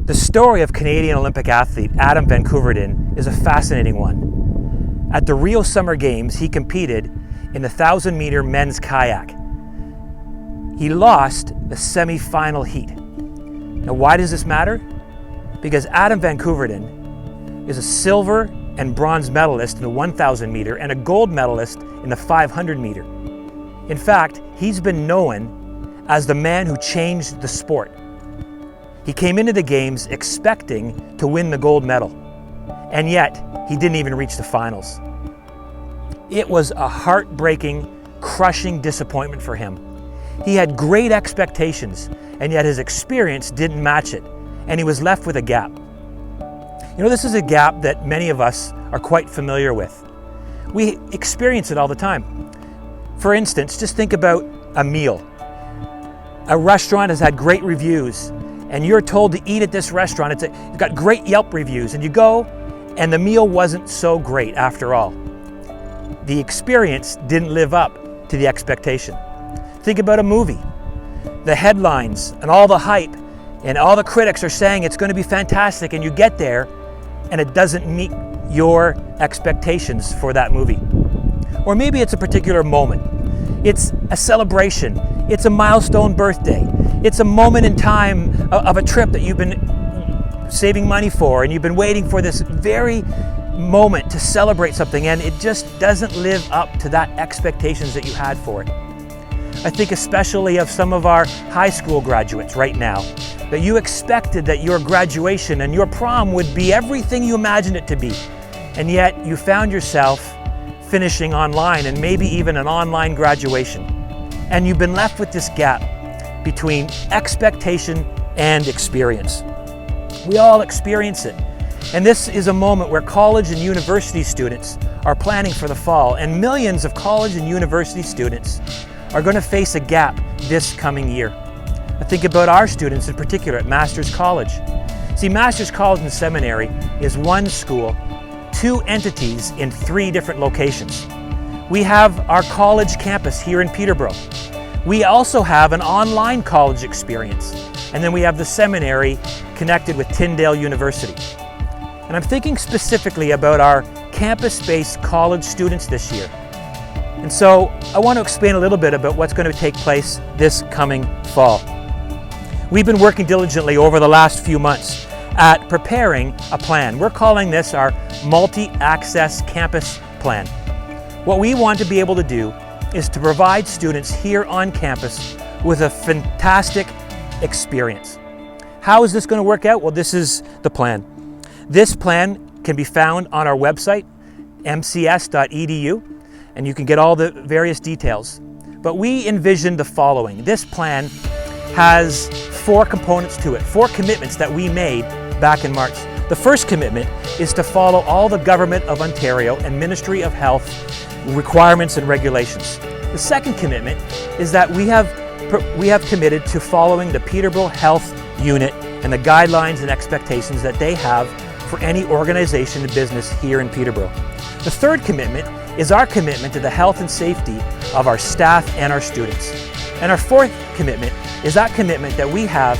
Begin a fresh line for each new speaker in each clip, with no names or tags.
The story of Canadian Olympic athlete Adam Van Koeverden is a fascinating one. At the Rio Summer Games, he competed in the 1,000-meter men's kayak. He lost the semi-final heat. Now, why does this matter? Because Adam Van Koeverden is a silver and bronze medalist in the 1,000 meter and a gold medalist in the 500 meter. In fact, he's been known as the man who changed the sport. He came into the games expecting to win the gold medal, and yet he didn't even reach the finals. It was a heartbreaking, crushing disappointment for him. He had great expectations, and yet his experience didn't match it, and he was left with a gap. You know, this is a gap that many of us are quite familiar with. We experience it all the time. For instance, just think about a meal. A restaurant has had great reviews, and you're told to eat at this restaurant. It's got great Yelp reviews, and you go, and the meal wasn't so great after all. The experience didn't live up to the expectation. Think about a movie. The headlines and all the hype and all the critics are saying it's going to be fantastic, and you get there and it doesn't meet your expectations for that movie. Or maybe it's a particular moment. It's a celebration. It's a milestone birthday. It's a moment in time of a trip that you've been saving money for, and you've been waiting for this very moment to celebrate something, and it just doesn't live up to that expectations that you had for it. I think especially of some of our high school graduates right now, that you expected that your graduation and your prom would be everything you imagined it to be, and yet you found yourself finishing online and maybe even an online graduation, and you've been left with this gap between expectation and experience. We all experience it, and this is a moment where college and university students are planning for the fall, and millions of college and university students are going to face a gap this coming year. I think about our students in particular at Master's College. See, Master's College and Seminary is one school, two entities in 3 different locations. We have our college campus here in Peterborough. We also have an online college experience, and then we have the seminary connected with Tyndale University. And I'm thinking specifically about our campus-based college students this year. And so I want to explain a little bit about what's going to take place this coming fall. We've been working diligently over the last few months at preparing a plan. We're calling this our multi-access campus plan. What we want to be able to do is to provide students here on campus with a fantastic experience. How is this going to work out? Well, this is the plan. This plan can be found on our website, mcs.edu, and you can get all the various details. But we envision the following. This plan has 4 components to it, 4 commitments that we made back in March. The first commitment is to follow all the Government of Ontario and Ministry of Health requirements and regulations. The second commitment is that we have committed to following the Peterborough Health Unit and the guidelines and expectations that they have for any organization and business here in Peterborough. The third commitment is our commitment to the health and safety of our staff and our students. And our fourth commitment is that commitment that we have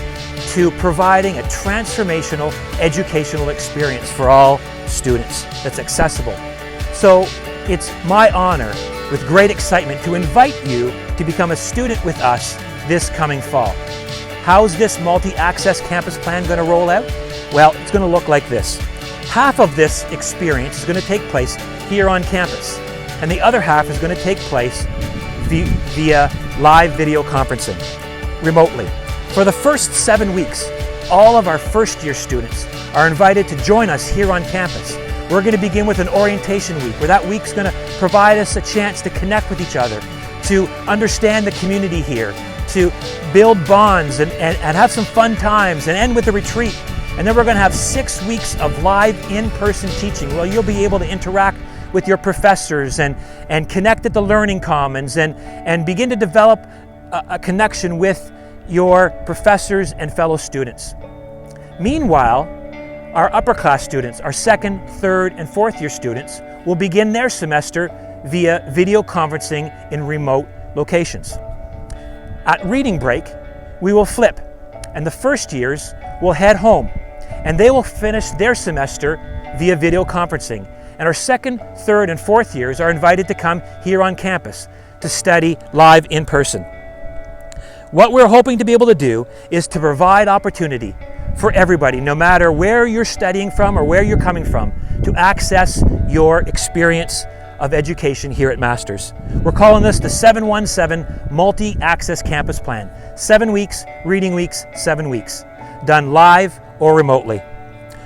to providing a transformational educational experience for all students that's accessible. So it's my honor, with great excitement, to invite you to become a student with us this coming fall. How's this multi-access campus plan going to roll out? Well, it's going to look like this. Half of this experience is going to take place here on campus, and the other half is going to take place via live video conferencing, remotely. For the first 7 weeks, all of our first-year students are invited to join us here on campus. We're going to begin with an orientation week, where that week's going to provide us a chance to connect with each other, to understand the community here, to build bonds and have some fun times, and end with a retreat. And then we're going to have 6 weeks of live in-person teaching, where you'll be able to interact with your professors and connect at the Learning Commons and begin to develop a connection with your professors and fellow students. Meanwhile, our upper class students, our 2nd, 3rd, and 4th year students, will begin their semester via video conferencing in remote locations. At reading break, we will flip, and the first years will head home, and they will finish their semester via video conferencing. And our second, third, and fourth years are invited to come here on campus to study live in person. What we're hoping to be able to do is to provide opportunity for everybody, no matter where you're studying from or where you're coming from, to access your experience of education here at Masters. We're calling this the 717 Multi-Access Campus Plan. 7 weeks, reading weeks, 7 weeks, done live or remotely.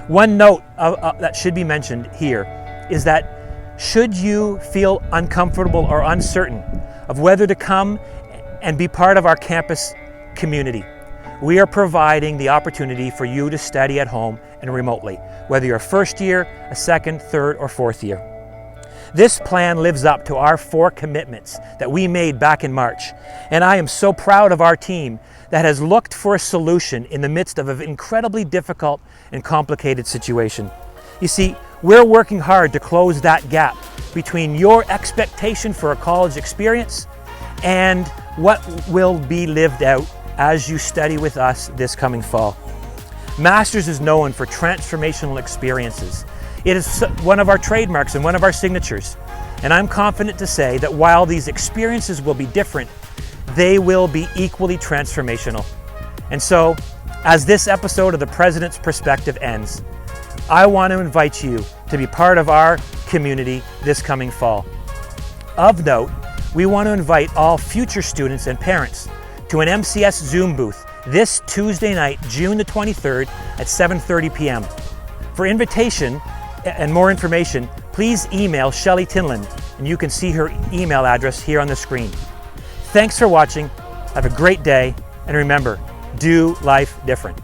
One note that should be mentioned here is that should you feel uncomfortable or uncertain of whether to come and be part of our campus community, we are providing the opportunity for you to study at home and remotely, whether you're a first year, a second, third, or fourth year. This plan lives up to our 4 commitments that we made back in March, and I am so proud of our team that has looked for a solution in the midst of an incredibly difficult and complicated situation. You see, we're working hard to close that gap between your expectation for a college experience and what will be lived out as you study with us this coming fall. Masters is known for transformational experiences. It is one of our trademarks and one of our signatures. And I'm confident to say that while these experiences will be different, they will be equally transformational. And so, as this episode of The President's Perspective ends, I want to invite you to be part of our community this coming fall. Of note, we want to invite all future students and parents to an MCS Zoom booth this Tuesday night, June the 23rd at 7:30 p.m. For invitation and more information, please email Shelley Tinland, and you can see her email address here on the screen. Thanks for watching. Have a great day, and remember, do life different.